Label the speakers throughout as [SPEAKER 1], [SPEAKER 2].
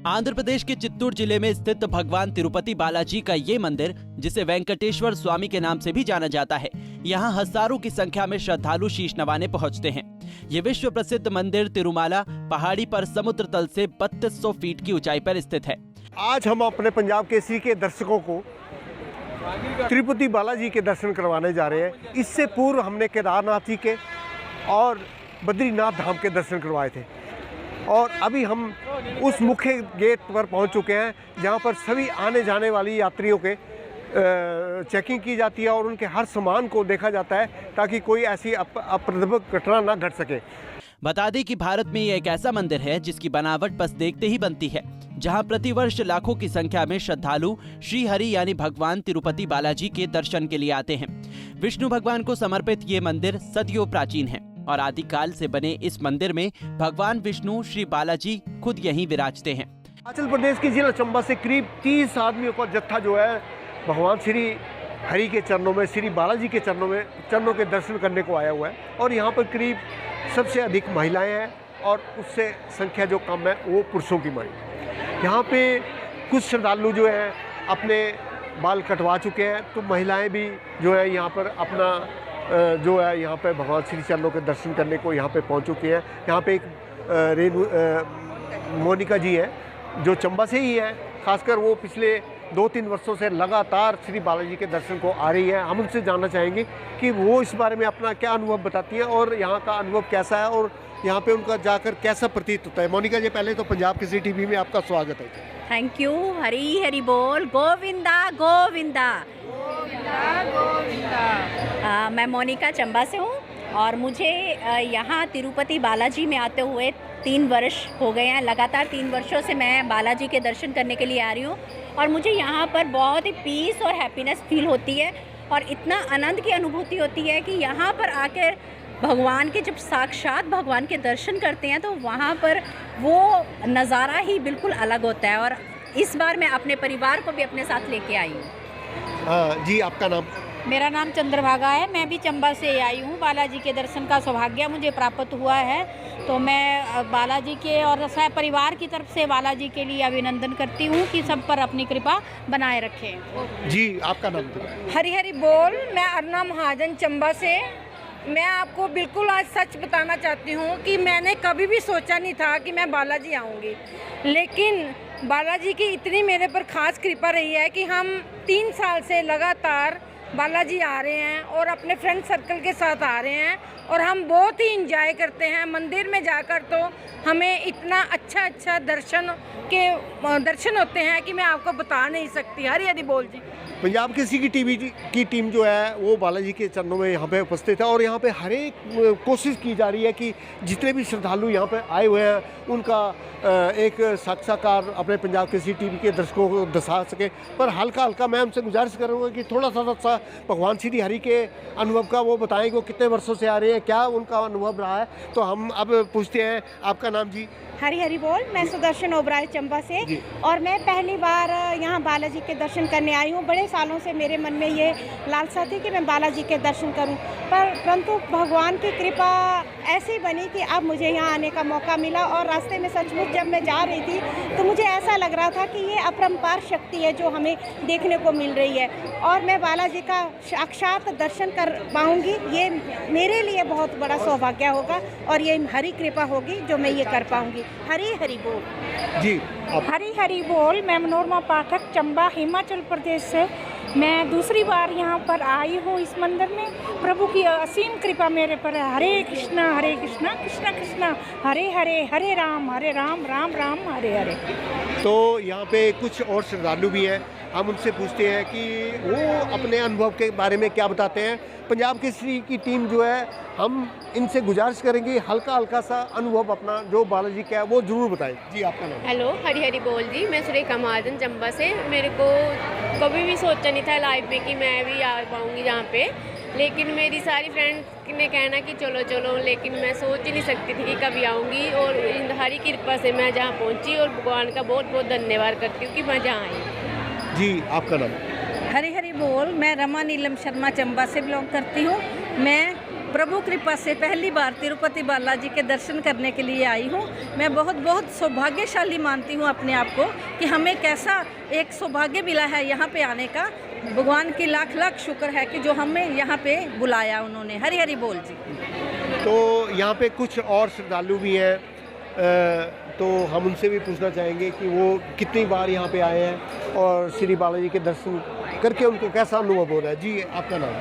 [SPEAKER 1] आंध्र प्रदेश के चित्तूर जिले में स्थित भगवान तिरुपति बालाजी का ये मंदिर, जिसे वेंकटेश्वर स्वामी के नाम से भी जाना जाता है, यहाँ हजारों की संख्या में श्रद्धालु शीश नवाने पहुँचते हैं। ये विश्व प्रसिद्ध मंदिर तिरुमाला पहाड़ी पर समुद्र तल से 3200 फीट की ऊंचाई पर स्थित है।
[SPEAKER 2] आज हम अपने पंजाब केसरी के दर्शकों को तिरुपति बालाजी के दर्शन करवाने जा रहे हैं। इससे पूर्व हमने केदारनाथ जी के और बद्रीनाथ धाम के दर्शन करवाए थे और अभी हम उस मुख्य गेट पर पहुंच चुके हैं, जहां पर सभी आने जाने वाली यात्रियों के चेकिंग की जाती है और उनके हर सामान को देखा जाता है ताकि कोई ऐसी अप्राप्त घटना ना घट सके।
[SPEAKER 1] बता दें कि भारत में ये एक ऐसा मंदिर है जिसकी बनावट बस देखते ही बनती है, जहां प्रतिवर्ष लाखों की संख्या में श्रद्धालु श्री हरि यानी भगवान तिरुपति बालाजी के दर्शन के लिए आते हैं। विष्णु भगवान को समर्पित ये मंदिर सदियों प्राचीन है और आदिकाल से बने इस मंदिर में भगवान विष्णु श्री बालाजी खुद यहीं विराजते हैं।
[SPEAKER 2] हिमाचल प्रदेश की जिला चंबा से करीब 30 आदमियों का जत्था जो है भगवान श्री हरि के चरणों में, श्री बालाजी के चरणों के दर्शन करने को आया हुआ है और यहाँ पर करीब सबसे अधिक महिलाएं हैं और उससे संख्या जो कम है वो पुरुषों की मानी। यहाँ पे कुछ श्रद्धालु जो हैं अपने बाल कटवा चुके हैं, तो महिलाएं भी जो है यहाँ पर अपना जो है यहाँ पे भगवान श्री चरणों के दर्शन करने को यहाँ पे पहुँच चुके हैं। यहाँ पे एक मोनिका जी हैं जो चंबा से ही हैं, खासकर वो पिछले 2-3 वर्षों से लगातार श्री बालाजी के दर्शन को आ रही है। हम उनसे जानना चाहेंगे कि वो इस बारे में अपना क्या अनुभव बताती हैं और यहाँ का अनुभव कैसा है और यहाँ पे उनका जाकर कैसा प्रतीत होता है। मोनिका जी, पहले तो पंजाब केसरी टीवी में आपका स्वागत है।
[SPEAKER 3] Thank you. हरी हरी बोल, गोविंदा गोविंदा गोविंदा गोविंदा। मैं मोनिका चंबा से हूँ और मुझे यहाँ तिरुपति बालाजी में आते हुए 3 वर्ष हो गए हैं। लगातार 3 वर्षों से मैं बालाजी के दर्शन करने के लिए आ रही हूँ और मुझे यहाँ पर बहुत ही पीस और हैप्पीनेस फील होती है और इतना आनंद की अनुभूति होती है कि यहाँ पर आकर भगवान के जब साक्षात भगवान के दर्शन करते हैं तो वहाँ पर वो नज़ारा ही बिल्कुल अलग होता है। और इस बार मैं अपने परिवार को भी अपने साथ लेके आई हूँ।
[SPEAKER 2] जी, आपका नाम?
[SPEAKER 4] मेरा नाम चंद्रभागा है। मैं भी चंबा से आई हूँ। बालाजी के दर्शन का सौभाग्य मुझे प्राप्त हुआ है, तो मैं बालाजी के और परिवार की तरफ से बालाजी के लिए अभिनंदन करती हूँ कि सब पर अपनी कृपा बनाए रखें।
[SPEAKER 2] जी, आपका नाम?
[SPEAKER 5] हरी हरी बोल। मैं अरुणा महाजन चंबा से। मैं आपको बिल्कुल आज सच बताना चाहती हूँ कि मैंने कभी भी सोचा नहीं था कि मैं बालाजी आऊँगी, लेकिन बालाजी की इतनी मेरे पर ख़ास कृपा रही है कि हम 3 साल से लगातार बालाजी आ रहे हैं और अपने फ्रेंड सर्कल के साथ आ रहे हैं और हम बहुत ही इंजॉय करते हैं। मंदिर में जाकर तो हमें इतना अच्छा दर्शन होते हैं कि मैं आपको बता नहीं सकती। हरी हरी बोल जी।
[SPEAKER 2] पंजाब केसरी की टीम जो है वो बालाजी के चरणों में यहाँ पे उपस्थित है और यहाँ पे हर एक कोशिश की जा रही है कि जितने भी श्रद्धालु यहाँ पे आए हुए हैं उनका एक साक्षात्कार अपने पंजाब केसरी टीवी के दर्शकों को दर्शा सके। पर हल्का मैं उनसे गुजारिश करूँगा कि थोड़ा सा भगवान श्री हरि के अनुभव का वो बताएंगे, वो कितने वर्षों से आ रहे हैं, क्या उनका अनुभव रहा है। तो हम अब पूछते हैं, आपका नाम जी?
[SPEAKER 6] हरी हरी बोल। मैं सुदर्शन ओबराय चंबा से और मैं पहली बार यहाँ बालाजी के दर्शन करने आई हूँ। बड़े सालों से मेरे मन में ये लालसा थी कि मैं बालाजी के दर्शन करूँ, परंतु भगवान की कृपा ऐसी बनी कि अब मुझे यहाँ आने का मौका मिला। और रास्ते में सचमुच जब मैं जा रही थी तो मुझे ऐसा लग रहा था कि ये अपरंपार शक्ति है जो हमें देखने को मिल रही है और मैं बालाजी का साक्षात दर्शन कर पाऊँगी। ये मेरे लिए बहुत बड़ा सौभाग्य होगा और ये हरी कृपा होगी जो मैं ये कर पाऊँगी। हरी हरी बोल
[SPEAKER 2] जी।
[SPEAKER 4] हरी हरी बोल। मैं मनोरमा पाठक चंबा हिमाचल प्रदेश से। मैं दूसरी बार यहाँ पर आई हूँ इस मंदिर में। प्रभु की असीम कृपा मेरे पर है। हरे कृष्णा कृष्णा कृष्णा हरे हरे, हरे राम राम राम हरे हरे।
[SPEAKER 2] तो यहाँ पे कुछ और श्रद्धालु भी हैं, हम उनसे पूछते हैं कि वो अपने अनुभव के बारे में क्या बताते हैं। पंजाब केसरी की टीम जो है, हम इनसे गुजारिश करेंगे हल्का सा अनुभव अपना जो बालाजी का है वो जरूर बताएं। जी, आपका नाम?
[SPEAKER 7] हेलो, हरी हरी बोल जी। मैं सुरेखा महाजन चंबा से। मेरे को कभी भी सोचा नहीं था लाइफ में कि मैं भी आ पाऊँगी यहाँ पे, लेकिन मेरी सारी फ्रेंड्स ने कहना कि चलो, लेकिन मैं सोच ही नहीं सकती थी कि कभी आऊँगी और हरी कृपा से मैं जहाँ पहुँची और भगवान का बहुत बहुत धन्यवाद करती हूँ कि मैं जहाँ आई।
[SPEAKER 2] जी, आपका नाम?
[SPEAKER 3] हरी हरी बोल। मैं रमा नीलम शर्मा चंबा से बिलोंग करती हूँ। मैं
[SPEAKER 5] प्रभु कृपा से पहली बार तिरुपति बालाजी के दर्शन करने के लिए आई हूँ। मैं बहुत बहुत सौभाग्यशाली मानती हूँ अपने आप को कि हमें कैसा एक सौभाग्य मिला है यहाँ पे आने का। भगवान की लाख लाख शुक्र है कि जो हमें यहाँ पे बुलाया उन्होंने। हरि हरि बोल जी।
[SPEAKER 2] तो यहाँ पे कुछ और श्रद्धालु भी हैं, तो हम उनसे भी पूछना चाहेंगे कि वो कितनी बार यहाँ पे आए हैं और श्री बालाजी के दर्शन करके उनको कैसा अनुभव हो रहा है। जी, आपका नाम?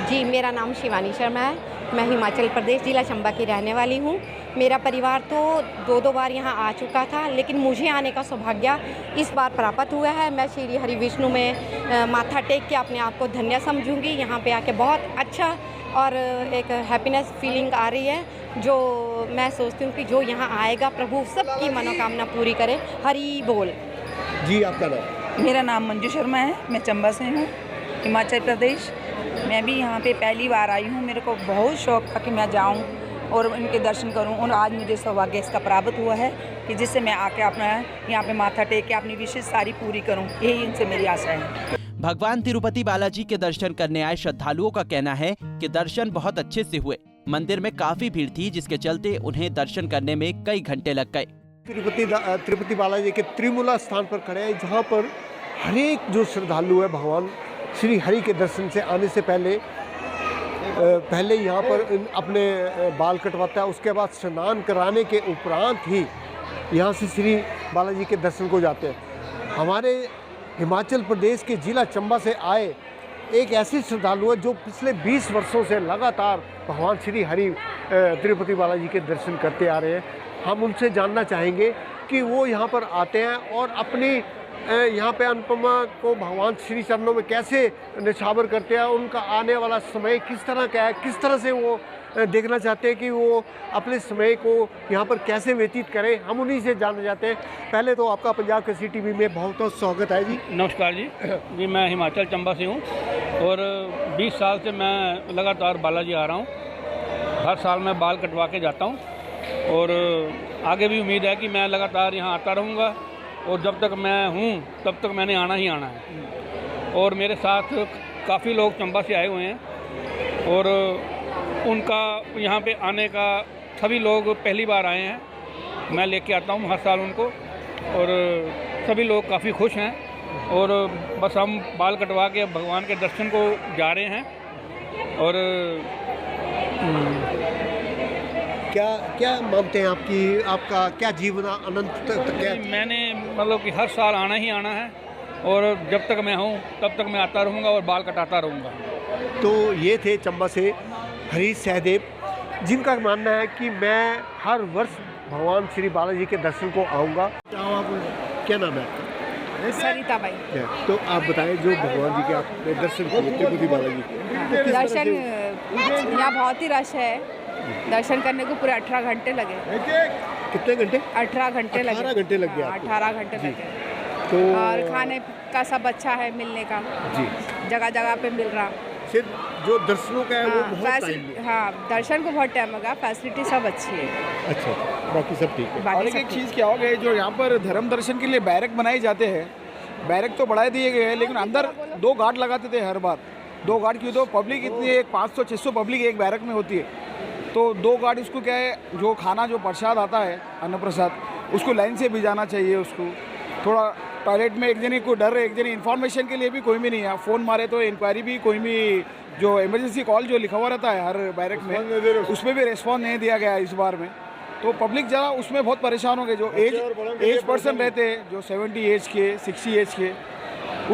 [SPEAKER 8] जी, मेरा नाम शिवानी शर्मा है। मैं हिमाचल प्रदेश जिला चंबा की रहने वाली हूँ। मेरा परिवार तो दो बार यहाँ आ चुका था, लेकिन मुझे आने का सौभाग्य इस बार प्राप्त हुआ है। मैं श्री हरि विष्णु में माथा टेक के अपने आप को धन्य समझूंगी। यहाँ पे आके बहुत अच्छा और एक हैप्पीनेस फीलिंग आ रही है, जो मैं सोचती हूँ कि जो यहाँ आएगा प्रभु सबकी मनोकामना पूरी करे। हरि बोल।
[SPEAKER 2] जी, आपका नाम?
[SPEAKER 9] मेरा नाम मंजू शर्मा है। मैं चंबा से हूँ, हिमाचल प्रदेश। मैं भी यहाँ पे पहली बार आई हूँ। मेरे को बहुत शौक़ था कि मैं जाऊँ और इनके दर्शन करूँ, और आज मुझे सौभाग्य इसका प्राप्त हुआ है कि जिससे मैं आके अपना यहाँ पे माथा टेक के अपनी विशेष सारी पूरी करूँ। यही इनसे मेरी आशा है।
[SPEAKER 1] भगवान तिरुपति बालाजी के दर्शन करने आए श्रद्धालुओं का कहना है कि दर्शन बहुत अच्छे से हुए। मंदिर में काफी भीड़ थी, जिसके चलते उन्हें दर्शन करने में कई घंटे लग गए।
[SPEAKER 2] तिरुपति बालाजी के त्रिमूला स्थान पर खड़े हैं, जहाँ पर हर एक जो श्रद्धालु है भगवान श्री हरि के दर्शन से आने से पहले यहाँ पर अपने बाल कटवाता है। उसके बाद स्नान कराने के उपरांत ही यहाँ से श्री बालाजी के दर्शन को जाते हैं। हमारे हिमाचल प्रदेश के जिला चंबा से आए एक ऐसे श्रद्धालु है जो पिछले 20 वर्षों से लगातार भगवान श्री हरि तिरुपति बालाजी के दर्शन करते आ रहे हैं। हम उनसे जानना चाहेंगे कि वो यहाँ पर आते हैं और अपनी यहाँ पे अनुपमा को भगवान श्री चरणों में कैसे निछावर करते हैं, उनका आने वाला समय किस तरह का है, किस तरह से वो देखना चाहते हैं कि वो अपने समय को यहाँ पर कैसे व्यतीत करें। हम उन्हीं से जानना चाहते हैं। पहले तो आपका पंजाब केसरी टीवी में बहुत बहुत स्वागत है जी।
[SPEAKER 10] नमस्कार जी। जी, मैं हिमाचल चंबा से हूँ और 20 साल से मैं लगातार बालाजी आ रहा हूँ। हर साल मैं बाल कटवा के जाता हूँ और आगे भी उम्मीद है कि मैं लगातार यहाँ आता रहूँगा, और जब तक मैं हूँ तब तक मैंने आना ही आना है। और मेरे साथ काफ़ी लोग चंबा से आए हुए हैं और उनका यहाँ पे आने का, सभी लोग पहली बार आए हैं। मैं लेके आता हूँ हर साल उनको, और सभी लोग काफ़ी खुश हैं। और बस हम बाल कटवा के भगवान के दर्शन को जा रहे हैं। और
[SPEAKER 2] क्या मानते हैं आपका क्या जीवन अनंत तक क्या?
[SPEAKER 10] मैंने मतलब कि हर साल आना ही आना है, और जब तक मैं हूँ तब तक मैं आता रहूँगा और बाल कटाता रहूँगा।
[SPEAKER 2] तो ये थे चंबा से हरीश सहदेव, जिनका मानना है कि मैं हर वर्ष भगवान श्री बालाजी के दर्शन को आऊँगा। क्या नाम है आपका?
[SPEAKER 11] सरिता बाई।
[SPEAKER 2] तो आप बताएं, जो भगवान जी के आपने दर्शन किए तिरुपति बालाजी के,
[SPEAKER 11] दर्शन यहाँ बहुत ही रश है। दर्शन करने को पूरे 18 घंटे लगे।
[SPEAKER 2] कितने घंटे?
[SPEAKER 11] 18 घंटे लगे।
[SPEAKER 2] 18 घंटे लग गया?
[SPEAKER 11] 18 घंटे लगे।
[SPEAKER 2] तो
[SPEAKER 11] और खाने का सब अच्छा है मिलने का
[SPEAKER 2] जी,
[SPEAKER 11] जगह जगह पे मिल रहा।
[SPEAKER 2] सिर्फ जो दर्शनों का है वो बहुत टाइम।
[SPEAKER 11] हाँ, दर्शन को बहुत टाइम लगा। फैसिलिटी सब अच्छी है।
[SPEAKER 2] अच्छा, बाकी सब ठीक है।
[SPEAKER 12] और एक चीज़ क्या हो गई, जो यहाँ पर धर्म दर्शन के लिए बैरक बनाए जाते हैं, बैरक तो बढ़ा दिए गए हैं, लेकिन अंदर 2 गार्ड लगाते थे हर बार। 2 गार्ड क्यों? तो पब्लिक इतनी 500-600 पब्लिक एक बैरक में होती है, तो 2 गार्ड इसको क्या है, जो खाना जो प्रसाद आता है अन्न प्रसाद, उसको लाइन से भिजाना चाहिए। उसको थोड़ा टॉयलेट में एक जने को डर है, एक जने इन्फॉर्मेशन के लिए भी कोई भी नहीं है। फ़ोन मारे तो इंक्वायरी भी कोई भी, जो इमरजेंसी कॉल जो लिखा हुआ रहता है हर बैरक में, उसमें भी रिस्पॉन्स नहीं दिया गया इस बार में। तो पब्लिक ज़रा उसमें बहुत परेशान हो गए। जो एज पर्सन रहते हैं, जो 70 एज के, 60 एज के,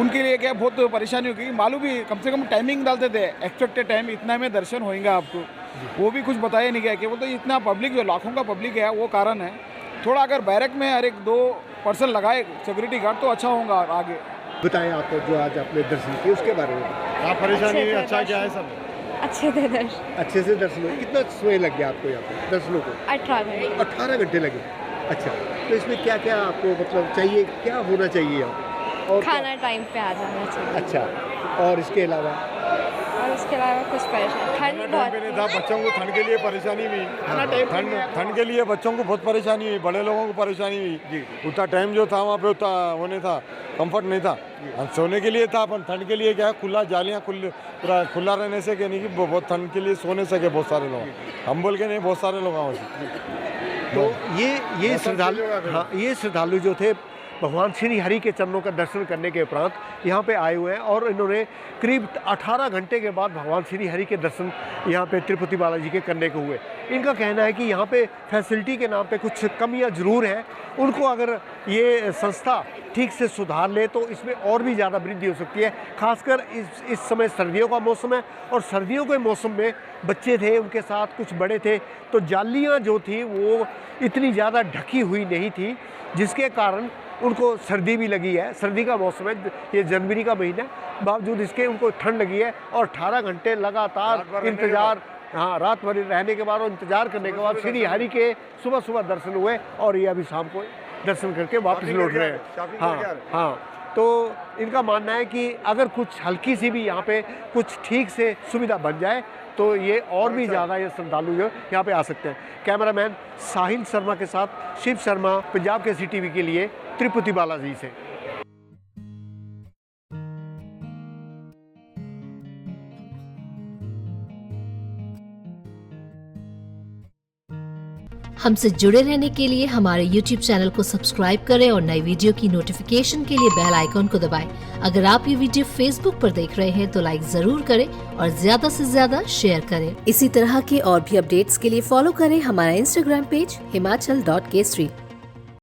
[SPEAKER 12] उनके लिए क्या बहुत परेशानी होगी। क्योंकि मालूम भी कम से कम टाइमिंग डालते थे, एक्सपेक्टेड टाइम इतना में दर्शन होएगा आपको, वो भी कुछ बताया नहीं गया। कि वो तो इतना पब्लिक, जो लाखों का पब्लिक है, वो कारण है। थोड़ा अगर बैरक में हर 1-2 पर्सन लगाए सिक्योरिटी गार्ड तो अच्छा होगा। आगे
[SPEAKER 2] बताएं आप जो आज आपने दर्शन किए उसके बारे में। आप परेशानी अच्छा क्या है? सब
[SPEAKER 11] अच्छे थे दर्शन।
[SPEAKER 2] अच्छे से दर्शन हुए। कितना समय लग गया आपको यहाँ पे दर्शनों को? 18 घंटे लगे। अच्छा, तो इसमें क्या क्या आपको मतलब चाहिए, क्या होना चाहिए यहाँ पे? और
[SPEAKER 11] खाना टाइम पे आ जाना चाहिए।
[SPEAKER 2] अच्छा, और इसके अलावा
[SPEAKER 11] और उसके अलावा कुछ परेशानी ठंड बहुत
[SPEAKER 13] नहीं था, बच्चों को ठंड के लिए परेशानी हुई, ठंड के लिए बच्चों को बहुत परेशानी हुई, बड़े लोगों को परेशानी हुई। उतना टाइम जो था वहाँ पे उतना वो नहीं था, कंफर्ट नहीं था। सोने के लिए था, पर ठंड के लिए क्या खुला जालियाँ पूरा खुला रहने से क्या नहीं कि बहुत ठंड के लिए सो नहीं सके बहुत सारे लोग, हम बोल के नहीं बहुत सारे लोग वहाँ।
[SPEAKER 2] तो ये श्रद्धालु, हाँ, ये श्रद्धालु जो थे भगवान श्री हरि के चरणों का दर्शन करने के उपरांत यहाँ पे आए हुए हैं और इन्होंने करीब 18 घंटे के बाद भगवान श्री हरि के दर्शन यहाँ पे तिरुपति बालाजी के करने को हुए। इनका कहना है कि यहाँ पे फैसिलिटी के नाम पे कुछ कमियाँ ज़रूर हैं, उनको अगर ये संस्था ठीक से सुधार ले तो इसमें और भी ज़्यादा वृद्धि हो सकती है। खासकर इस समय सर्दियों का मौसम है और सर्दियों के मौसम में बच्चे थे, उनके साथ कुछ बड़े थे, तो जालियाँ जो थी वो इतनी ज़्यादा ढकी हुई नहीं थी, जिसके कारण उनको सर्दी भी लगी है। सर्दी का मौसम है, ये जनवरी का महीना है, बावजूद इसके उनको ठंड लगी है और 18 घंटे लगातार इंतज़ार, हाँ, रात भर रहने के बाद और इंतज़ार करने के बाद श्री हरि के सुबह सुबह दर्शन हुए और ये अभी शाम को दर्शन करके वापस लौट रहे हैं। हाँ, तो इनका मानना है कि अगर कुछ हल्की सी भी यहाँ पे कुछ ठीक से सुविधा बन जाए तो ये और भी ज़्यादा ये श्रद्धालु जो यहाँ पे आ सकते हैं। कैमरामैन साहिल शर्मा के साथ शिव शर्मा, पंजाब के CTV के लिए तिरुपति बालाजी से।
[SPEAKER 14] हमसे जुड़े रहने के लिए हमारे YouTube चैनल को सब्सक्राइब करें और नई वीडियो की नोटिफिकेशन के लिए बेल आइकॉन को दबाएं। अगर आप ये वीडियो Facebook पर देख रहे हैं तो लाइक जरूर करें और ज्यादा से ज्यादा शेयर करें। इसी तरह के और भी अपडेट्स के लिए फॉलो करें हमारा Instagram पेज himachal.kesri।